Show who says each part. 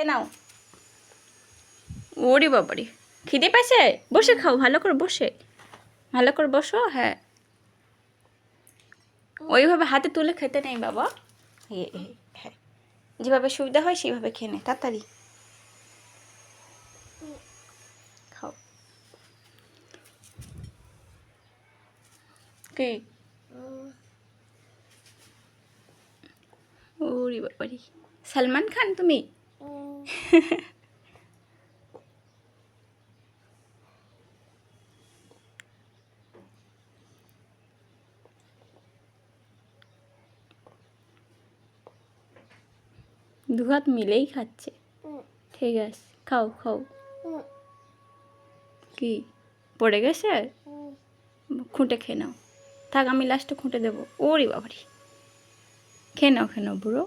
Speaker 1: খেয়ে নাও। ওরে বাবারে, খিদে পাইছে? বসে খাও, ভালো করে বসে, ভালো করে বসো। হ্যাঁ, ওইভাবে হাতে তুলে খেতে নেই বাবা। হ্যাঁ, যেভাবে সুবিধা হয় সেইভাবে খেয়ে নে, তাড়াতাড়ি খাও। কি? ওরে বাবারে, সালমান খান তুমি? দু হাত মিলেই খাচ্ছে। ঠিক আছে, খাও খাও। কি পড়ে গেছে? খুঁটে খেয়ে নাও। থাক, আমি লাস্টে খুঁটে দেবো। ওরে বাবারে, খেয়ে নাও বুড়ো।